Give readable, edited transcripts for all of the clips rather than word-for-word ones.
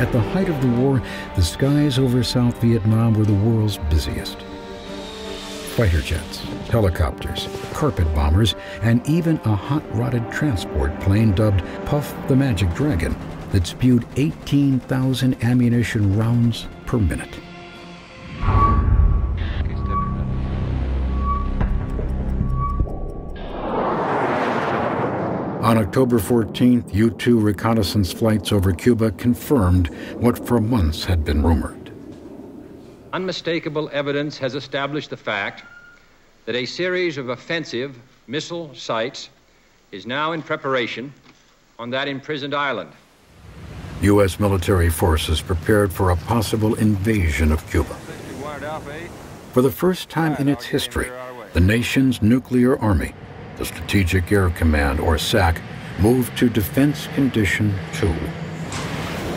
At the height of the war, the skies over South Vietnam were the world's busiest. Fighter jets, helicopters, carpet bombers, and even a hot-rodded transport plane dubbed Puff the Magic Dragon that spewed 18,000 ammunition rounds per minute. On October 14th, U-2 reconnaissance flights over Cuba confirmed what for months had been rumored. Unmistakable evidence has established the fact that a series of offensive missile sites is now in preparation on that imprisoned island. U.S. military forces prepared for a possible invasion of Cuba. For the first time in its history, the nation's nuclear army, the Strategic Air Command, or SAC, moved to Defense Condition 2.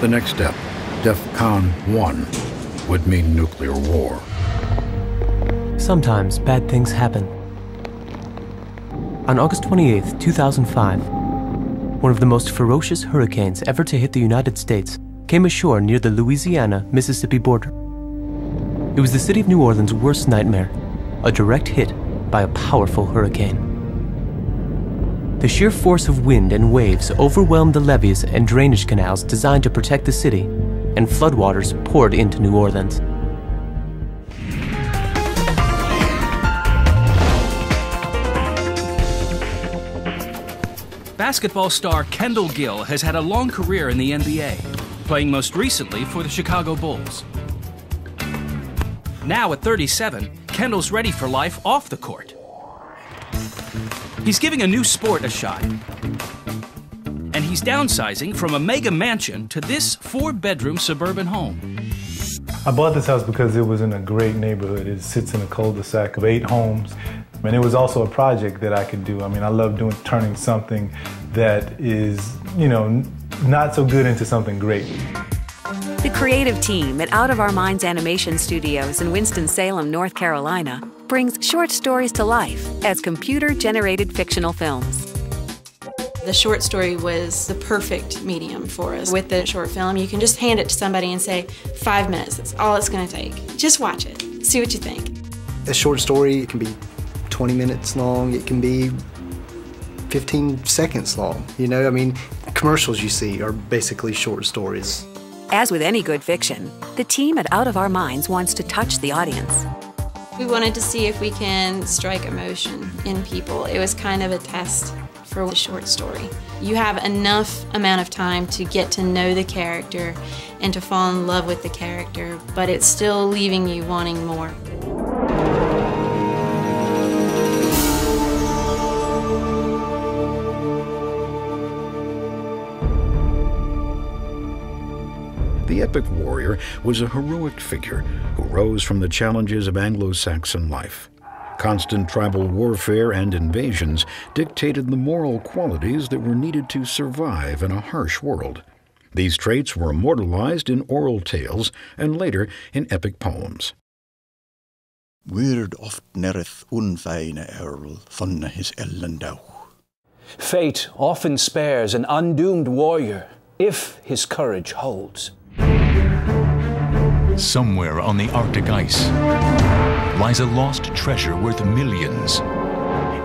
The next step, DEFCON 1, would mean nuclear war. Sometimes bad things happen. On August 28, 2005, one of the most ferocious hurricanes ever to hit the United States came ashore near the Louisiana-Mississippi border. It was the city of New Orleans' worst nightmare, a direct hit by a powerful hurricane. The sheer force of wind and waves overwhelmed the levees and drainage canals designed to protect the city, and floodwaters poured into New Orleans. Basketball star Kendall Gill has had a long career in the NBA, playing most recently for the Chicago Bulls. Now at 37, Kendall's ready for life off the court. He's giving a new sport a shot. And he's downsizing from a mega mansion to this 4-bedroom suburban home. I bought this house because it was in a great neighborhood. It sits in a cul-de-sac of 8 homes. And it was also a project that I could do. I mean, I love turning something that is, not so good into something great. The creative team at Out of Our Minds Animation Studios in Winston-Salem, North Carolina, brings short stories to life as computer-generated fictional films. The short story was the perfect medium for us. With the short film, you can just hand it to somebody and say, 5 minutes, that's all it's going to take. Just watch it, see what you think. A short story, it can be 20 minutes long, it can be 15 seconds long. Commercials you see are basically short stories. As with any good fiction, the team at Out of Our Minds wants to touch the audience. We wanted to see if we can strike emotion in people. It was kind of a test for the short story. You have enough amount of time to get to know the character and to fall in love with the character, but it's still leaving you wanting more. The epic warrior was a heroic figure who rose from the challenges of Anglo-Saxon life. Constant tribal warfare and invasions dictated the moral qualities that were needed to survive in a harsh world. These traits were immortalized in oral tales and later in epic poems. Fate often spares an undoomed warrior if his courage holds. Somewhere on the Arctic ice lies a lost treasure worth millions.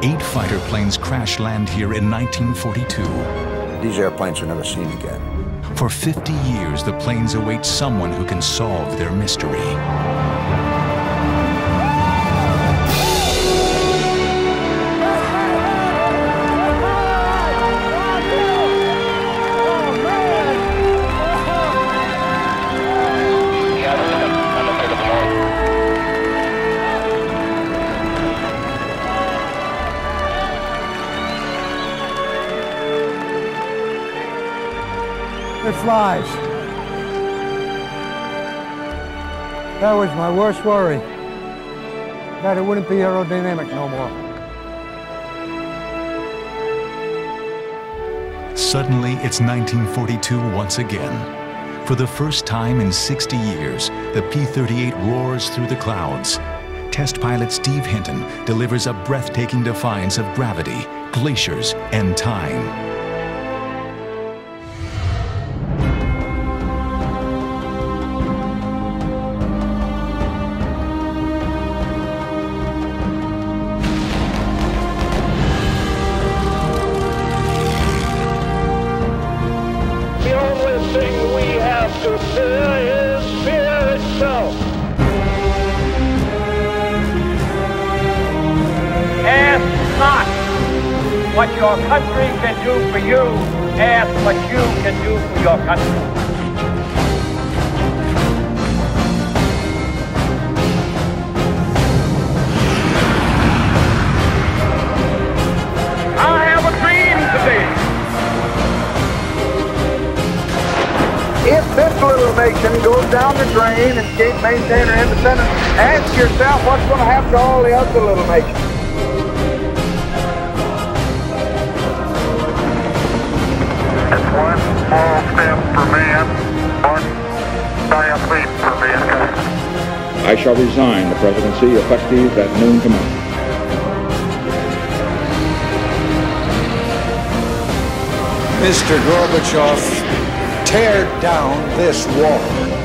8 fighter planes crash land here in 1942. These airplanes are never seen again. For 50 years, the planes await someone who can solve their mystery. It flies. That was my worst worry, that it wouldn't be aerodynamic no more. Suddenly, it's 1942 once again. For the first time in 60 years, the P-38 roars through the clouds. Test pilot Steve Hinton delivers a breathtaking defiance of gravity, glaciers, and time. have to fear is fear itself. Ask not what your country can do for you. Ask what you can do for your country. I have a dream today. If this little nation goes down the drain and can't maintain her independence, ask yourself what's going to happen to all the other little nations. It's one small step for man, one giant leap for mankind. I shall resign the presidency effective at noon tomorrow. Mr. Gorbachev, tear down this wall.